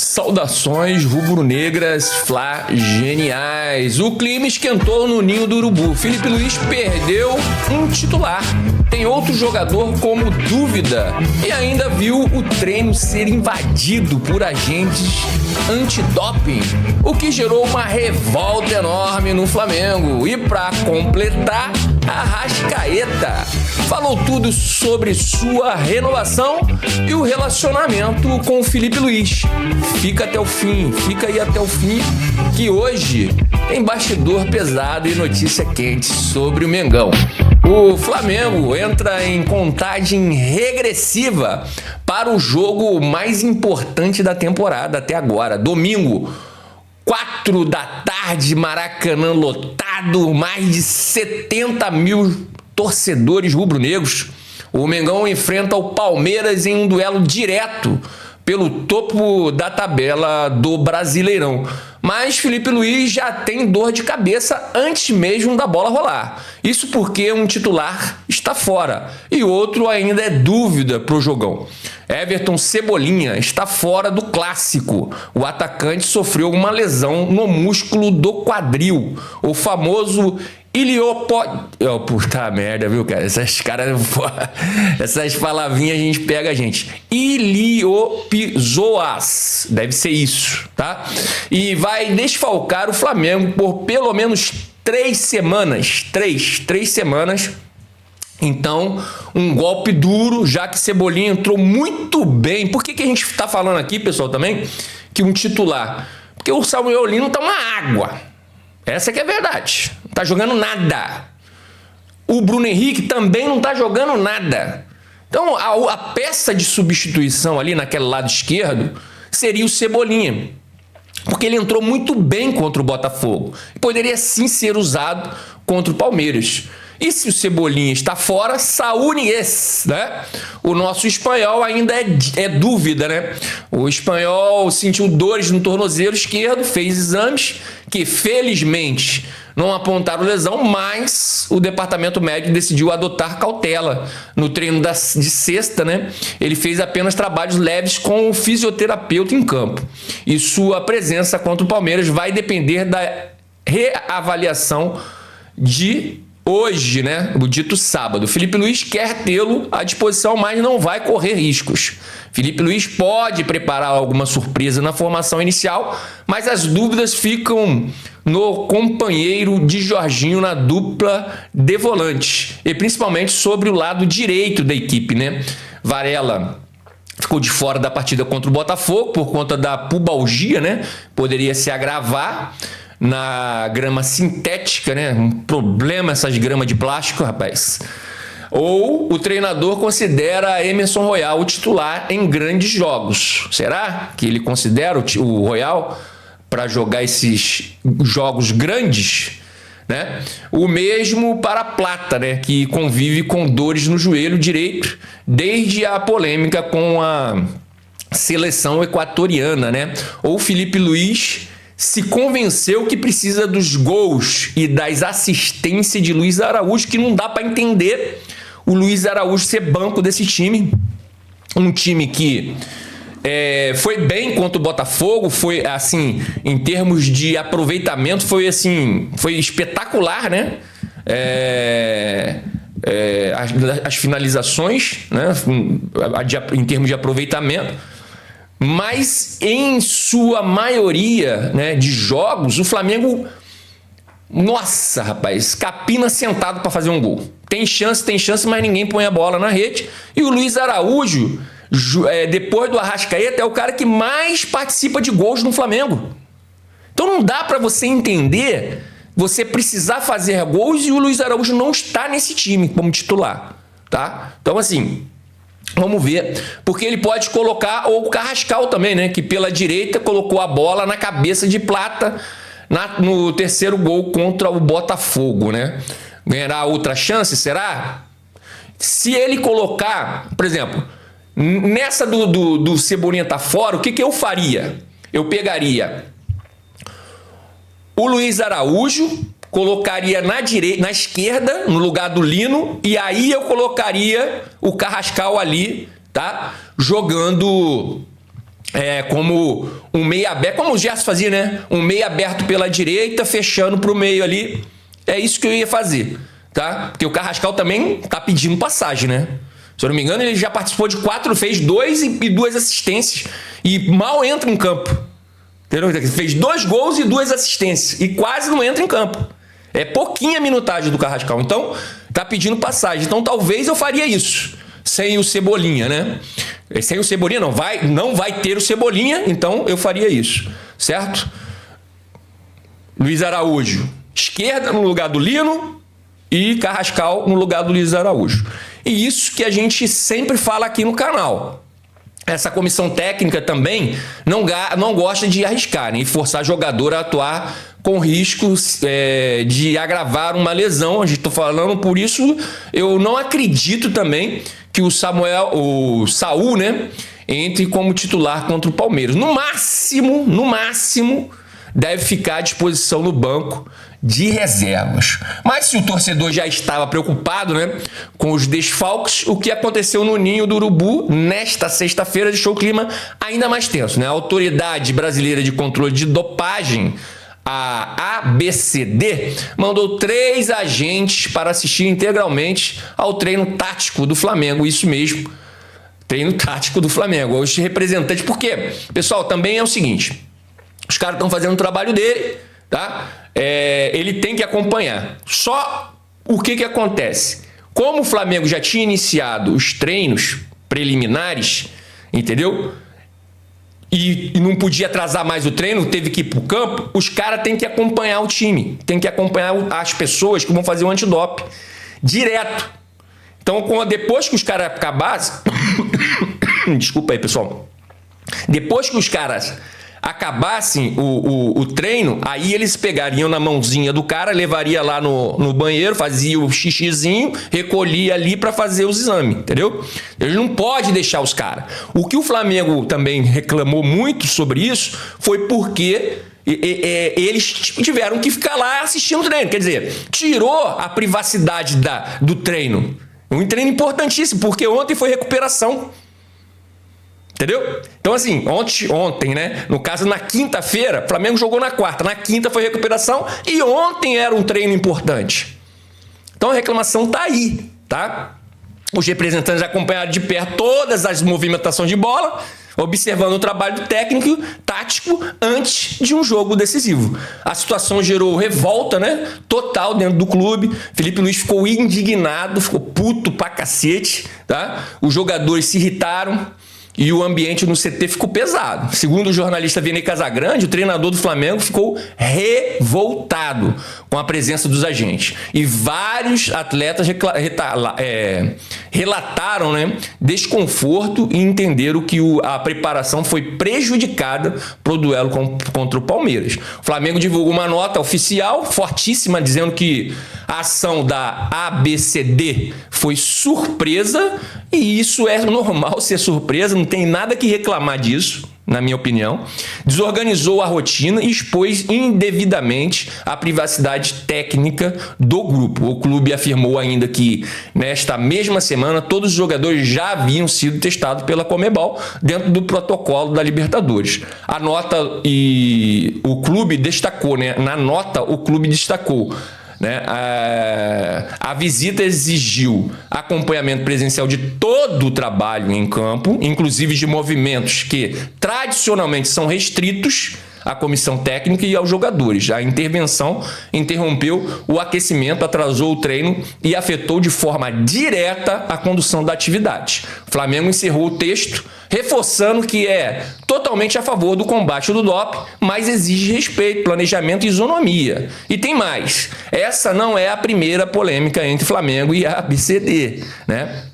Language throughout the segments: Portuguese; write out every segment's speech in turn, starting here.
Saudações rubro-negras flageniais. O clima esquentou no ninho do urubu. Filipe Luís perdeu um titular. Tem outro jogador como dúvida e ainda viu o treino ser invadido por agentes antidoping, o que gerou uma revolta enorme no Flamengo. E para completar, Arrascaeta falou tudo sobre sua renovação e o relacionamento com o Filipe Luís. Fica aí até o fim, que hoje tem bastidor pesado e notícia quente sobre o Mengão. O Flamengo entra em contagem regressiva para o jogo mais importante da temporada até agora. Domingo, 4 da tarde, Maracanã lotado, mais de 70 mil torcedores rubro-negros. O Mengão enfrenta o Palmeiras em um duelo direto pelo topo da tabela do Brasileirão. Mas Filipe Luís já tem dor de cabeça antes mesmo da bola rolar. Isso porque um titular está fora e outro ainda é dúvida para o jogão. Everton Cebolinha está fora do clássico. O atacante sofreu uma lesão no músculo do quadril, o famoso puta merda, viu, cara? Essas palavrinhas a gente pega a gente. Iliopizoas. Deve ser isso, tá? E vai desfalcar o Flamengo por pelo menos 3 semanas. Três semanas. Então, um golpe duro, já que Cebolinha entrou muito bem. Por que a gente está falando aqui, pessoal, também, que um titular? Porque o Samuel Lino tá uma água. Essa que é a verdade. Não tá jogando nada. O Bruno Henrique também não tá jogando nada. Então, a peça de substituição ali naquele lado esquerdo seria o Cebolinha. Porque ele entrou muito bem contra o Botafogo. E poderia sim ser usado contra o Palmeiras. E se o Cebolinha está fora, Saúl Ñíguez, né? O nosso espanhol ainda é dúvida, né? O espanhol sentiu dores no tornozelo esquerdo, fez exames que felizmente não apontaram lesão, mas o departamento médico decidiu adotar cautela. No treino de sexta, né? Ele fez apenas trabalhos leves com o fisioterapeuta em campo. E sua presença contra o Palmeiras vai depender da reavaliação de hoje, né? O dito sábado. Filipe Luís quer tê-lo à disposição, mas não vai correr riscos. Filipe Luís pode preparar alguma surpresa na formação inicial, mas as dúvidas ficam no companheiro de Jorginho na dupla de volantes, e principalmente sobre o lado direito da equipe, né? Varela ficou de fora da partida contra o Botafogo por conta da pubalgia, né? Poderia se agravar na grama sintética, né? Um problema essas gramas de plástico, rapaz. Ou o treinador considera Emerson Royal o titular em grandes jogos. Será que ele considera o Royal para jogar esses jogos grandes, né? O mesmo para Plata, né? Que convive com dores no joelho direito desde a polêmica com a seleção equatoriana, né? Ou Filipe Luís se convenceu que precisa dos gols e das assistências de Luiz Araújo, que não dá para entender o Luiz Araújo ser banco desse time. Um time que foi bem contra o Botafogo, foi assim, em termos de aproveitamento, foi espetacular, né? As finalizações, né? Em termos de aproveitamento. Mas em sua maioria, né, de jogos, o Flamengo, nossa, rapaz, capina sentado para fazer um gol. Tem chance, mas ninguém põe a bola na rede. E o Luiz Araújo, depois do Arrascaeta, é o cara que mais participa de gols no Flamengo. Então não dá para você entender, você precisar fazer gols e o Luiz Araújo não está nesse time como titular, tá? Então assim, vamos ver, porque ele pode colocar, ou o Carrascal também, né? Que pela direita colocou a bola na cabeça de Plata no terceiro gol contra o Botafogo, né? Ganhará outra chance, será? Se ele colocar, por exemplo, nessa do Cebolinha tá fora, o que eu faria? Eu pegaria o Luiz Araújo, colocaria na esquerda, no lugar do Lino, e aí eu colocaria o Carrascal ali, tá? Jogando como um meio aberto, como o Gerson fazia, né? Um meio aberto pela direita, fechando pro meio ali. É isso que eu ia fazer, tá? Porque o Carrascal também tá pedindo passagem, né? Se eu não me engano, ele já participou de 4, fez 2 e 2 assistências. E mal entra em campo. Entendeu? Fez 2 gols e 2 assistências. E quase não entra em campo. É pouquinha minutagem do Carrascal. Então, tá pedindo passagem. Então, talvez eu faria isso. Sem o Cebolinha, né? Sem o Cebolinha não vai ter o Cebolinha, então eu faria isso, certo? Luiz Araújo, esquerda no lugar do Lino e Carrascal no lugar do Luiz Araújo. E isso que a gente sempre fala aqui no canal. Essa comissão técnica também não gosta de arriscar, né? E forçar jogador a atuar com riscos de agravar uma lesão. A gente está falando, por isso eu não acredito também que o Saul, né, entre como titular contra o Palmeiras. No máximo, deve ficar à disposição no banco de reservas. Mas se o torcedor já estava preocupado, né, com os desfalques, o que aconteceu no Ninho do Urubu nesta sexta-feira deixou o clima ainda mais tenso, né? A Autoridade Brasileira de Controle de Dopagem, a ABCD, mandou 3 agentes para assistir integralmente ao treino tático do Flamengo. Isso mesmo, treino tático do Flamengo. Os representantes, porque, pessoal, também é o seguinte, os caras estão fazendo o trabalho dele, tá? Ele tem que acompanhar. Só o que acontece? Como o Flamengo já tinha iniciado os treinos preliminares, entendeu? E não podia atrasar mais o treino, teve que ir pro campo, os caras têm que acompanhar o time, tem que acompanhar as pessoas que vão fazer o antidoping direto. Então, depois que os caras acabassem... Desculpa aí, pessoal. Depois que os caras acabassem o treino, aí eles pegariam na mãozinha do cara, levaria lá no banheiro, fazia o xixizinho, recolhia ali para fazer os exames, entendeu? Ele não pode deixar os caras. O que o Flamengo também reclamou muito sobre isso foi porque eles tiveram que ficar lá assistindo o treino, quer dizer, tirou a privacidade do treino. Um treino importantíssimo, porque ontem foi recuperação. Entendeu? Então, assim, ontem, né? No caso, na quinta-feira, o Flamengo jogou na quarta. Na quinta foi recuperação e ontem era um treino importante. Então, a reclamação tá aí, tá? Os representantes acompanharam de perto todas as movimentações de bola, observando o trabalho técnico, tático, antes de um jogo decisivo. A situação gerou revolta, né? Total dentro do clube. Felipe Luiz ficou indignado, ficou puto pra cacete, tá? Os jogadores se irritaram. E o ambiente no CT ficou pesado. Segundo o jornalista Vene Casagrande, o treinador do Flamengo ficou revoltado com a presença dos agentes. E vários atletas relataram, né, desconforto e entenderam que a preparação foi prejudicada para o duelo contra o Palmeiras. O Flamengo divulgou uma nota oficial fortíssima dizendo que a ação da ABCD foi surpresa, e isso é normal ser surpresa, não tem nada que reclamar disso, na minha opinião. Desorganizou a rotina e expôs indevidamente a privacidade técnica do grupo. O clube afirmou ainda que, nesta mesma semana, todos os jogadores já haviam sido testados pela Conmebol dentro do protocolo da Libertadores. A nota e o clube destacou, né? Na nota, o clube destacou, né? A visita exigiu acompanhamento presencial de todo o trabalho em campo, inclusive de movimentos que tradicionalmente são restritos à comissão técnica e aos jogadores. A intervenção interrompeu o aquecimento, atrasou o treino e afetou de forma direta a condução da atividade. O Flamengo encerrou o texto reforçando que é totalmente a favor do combate do doping, mas exige respeito, planejamento e isonomia. E tem mais. Essa não é a primeira polêmica entre Flamengo e a ABCD, né?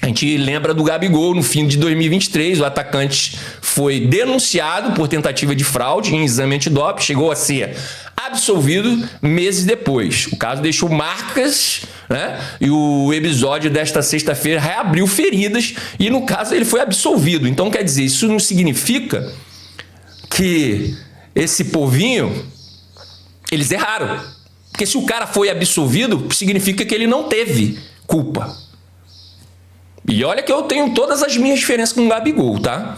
A gente lembra do Gabigol no fim de 2023, o atacante foi denunciado por tentativa de fraude em exame antidoping, chegou a ser absolvido meses depois. O caso deixou marcas, né? E o episódio desta sexta-feira reabriu feridas e, no caso, ele foi absolvido. Então, quer dizer, isso não significa que esse povinho, eles erraram. Porque se o cara foi absolvido, significa que ele não teve culpa. E olha que eu tenho todas as minhas diferenças com o Gabigol, tá?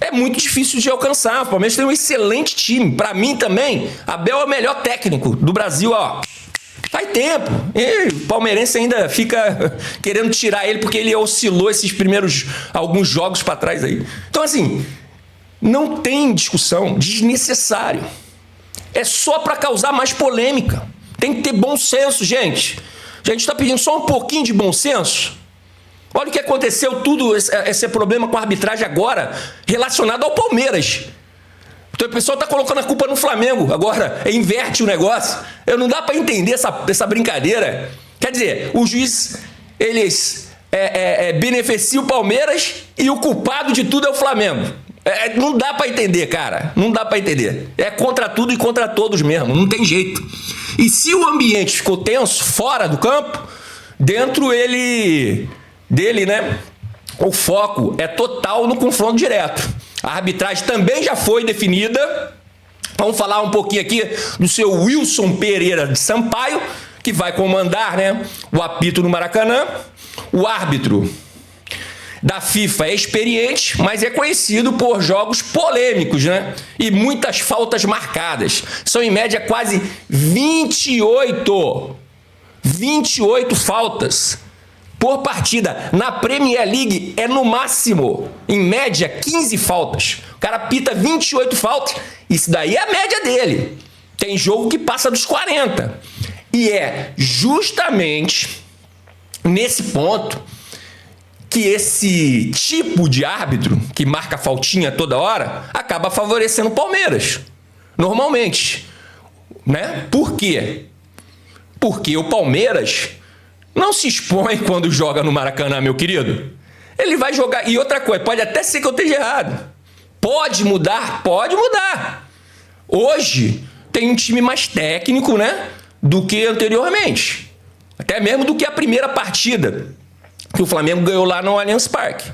é muito difícil de alcançar. O Palmeiras tem um excelente time. Para mim também, Abel é o melhor técnico do Brasil, ó. Faz tempo. E o palmeirense ainda fica querendo tirar ele porque ele oscilou esses primeiros alguns jogos para trás aí. Então, assim, não tem discussão, desnecessário. É só para causar mais polêmica. Tem que ter bom senso, gente. A gente está pedindo só um pouquinho de bom senso. Olha o que aconteceu, tudo esse problema com a arbitragem agora, relacionado ao Palmeiras. Então o pessoal está colocando a culpa no Flamengo. Agora, inverte o negócio. Não dá para entender essa brincadeira. Quer dizer, o juiz, eles beneficia o Palmeiras e o culpado de tudo é o Flamengo. Não dá para entender, cara. Não dá para entender. É contra tudo e contra todos mesmo. Não tem jeito. E se o ambiente ficou tenso, fora do campo, dentro dele, né? O foco é total no confronto direto. A arbitragem também já foi definida. Vamos falar um pouquinho aqui do seu Wilson Pereira de Sampaio, que vai comandar, né, o apito no Maracanã. O árbitro da FIFA é experiente, mas é conhecido por jogos polêmicos, né? E muitas faltas marcadas. São em média quase 28 faltas por partida. Na Premier League é no máximo, em média, 15 faltas. O cara pita 28 faltas. Isso daí é a média dele. Tem jogo que passa dos 40. E é justamente nesse ponto que esse tipo de árbitro, que marca faltinha toda hora, acaba favorecendo o Palmeiras. Normalmente. Né? Por quê? Porque o Palmeiras não se expõe quando joga no Maracanã, meu querido. Ele vai jogar... E outra coisa, pode até ser que eu esteja errado. Pode mudar? Pode mudar. Hoje tem um time mais técnico, né, do que anteriormente. Até mesmo do que a primeira partida que o Flamengo ganhou lá no Allianz Parque.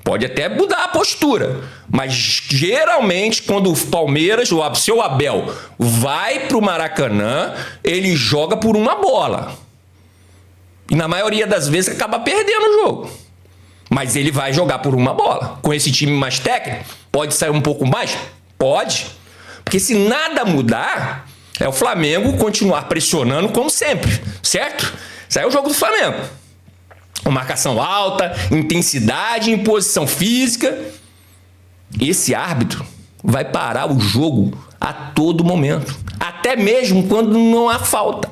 Pode até mudar a postura. Mas geralmente quando o Palmeiras, o seu Abel, vai para o Maracanã, ele joga por uma bola. E na maioria das vezes acaba perdendo o jogo. Mas ele vai jogar por uma bola. Com esse time mais técnico, pode sair um pouco mais? Pode. Porque se nada mudar, é o Flamengo continuar pressionando como sempre. Certo? Isso aí é o jogo do Flamengo. Uma marcação alta, intensidade, imposição física. Esse árbitro vai parar o jogo a todo momento. Até mesmo quando não há falta.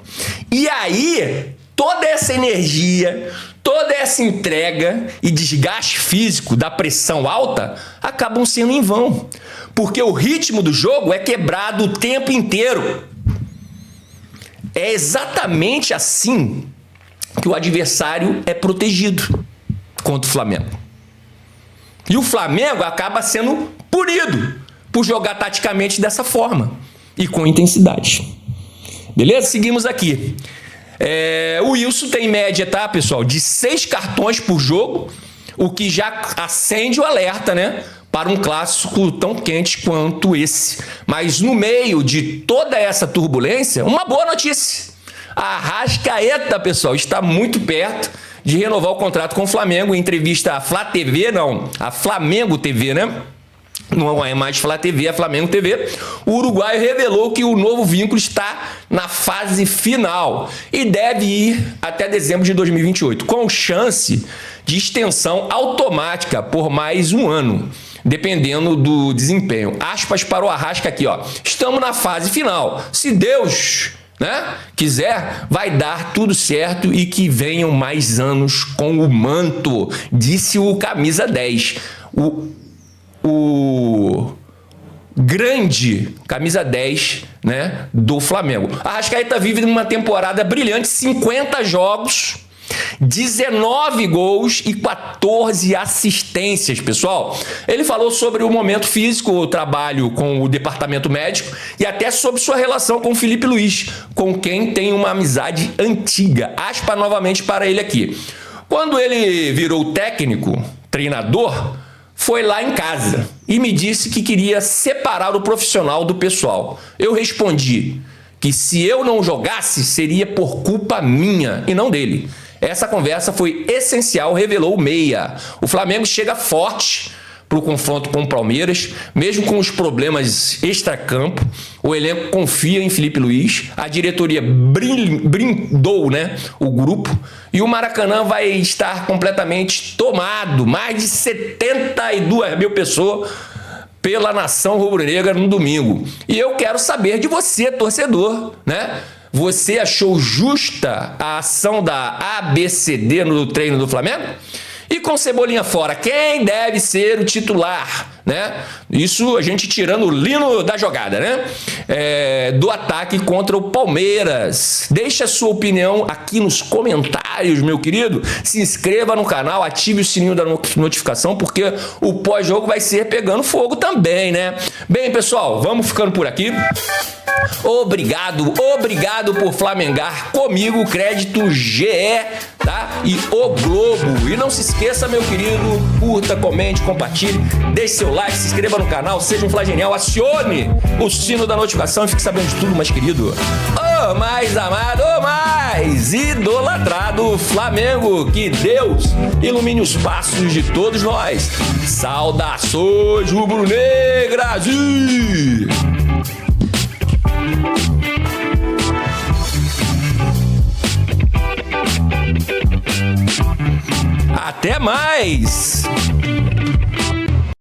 E aí, toda essa energia, toda essa entrega e desgaste físico da pressão alta acabam sendo em vão. Porque o ritmo do jogo é quebrado o tempo inteiro. É exatamente assim que o adversário é protegido contra o Flamengo. E o Flamengo acaba sendo punido por jogar taticamente dessa forma e com intensidade. Beleza? Seguimos aqui. O Wilson tem média, tá, pessoal, de 6 cartões por jogo, o que já acende o alerta, né, para um clássico tão quente quanto esse. Mas no meio de toda essa turbulência, uma boa notícia. A Arrascaeta, pessoal, está muito perto de renovar o contrato com o Flamengo. Em entrevista à Flá TV, a Flamengo TV, né? Não é mais Flá TV, é Flamengo TV. O uruguaio revelou que o novo vínculo está na fase final e deve ir até dezembro de 2028, com chance de extensão automática por mais um ano, dependendo do desempenho. Aspas para o Arrasca aqui, ó. Estamos na fase final. Se Deus, né, quiser, vai dar tudo certo e que venham mais anos com o manto, disse o camisa 10. O grande camisa 10, né, do Flamengo. A Arrascaeta vive numa temporada brilhante, 50 jogos, 19 gols e 14 assistências, pessoal. Ele falou sobre o momento físico, o trabalho com o departamento médico e até sobre sua relação com o Felipe Luiz, com quem tem uma amizade antiga. Aspa novamente para ele aqui. Quando ele virou técnico, treinador, foi lá em casa e me disse que queria separar o profissional do pessoal. Eu respondi que se eu não jogasse, seria por culpa minha e não dele. Essa conversa foi essencial, revelou o Meia. O Flamengo chega forte para o confronto com o Palmeiras, mesmo com os problemas extracampo. O elenco confia em Felipe Luiz, a diretoria brindou, né, o grupo, e o Maracanã vai estar completamente tomado, mais de 72 mil pessoas pela nação rubro-negra no domingo. E eu quero saber de você, torcedor, né? Você achou justa a ação da ABCD no treino do Flamengo? E com Cebolinha fora, quem deve ser o titular, né? Isso a gente tirando o Lino da jogada, né? Do ataque contra o Palmeiras. Deixa a sua opinião aqui nos comentários, meu querido. Se inscreva no canal, ative o sininho da notificação, porque o pós-jogo vai ser pegando fogo também, né? Bem, pessoal, vamos ficando por aqui. Obrigado por flamengar comigo, crédito GE, tá? E o Globo. E não se esqueça, meu querido, curta, comente, compartilhe, deixe seu like, se inscreva no canal, seja um flagenial, acione o sino da notificação e fique sabendo de tudo, mais querido. O mais amado, o mais idolatrado Flamengo. Que Deus ilumine os passos de todos nós. Saudações rubro-negras! Até mais!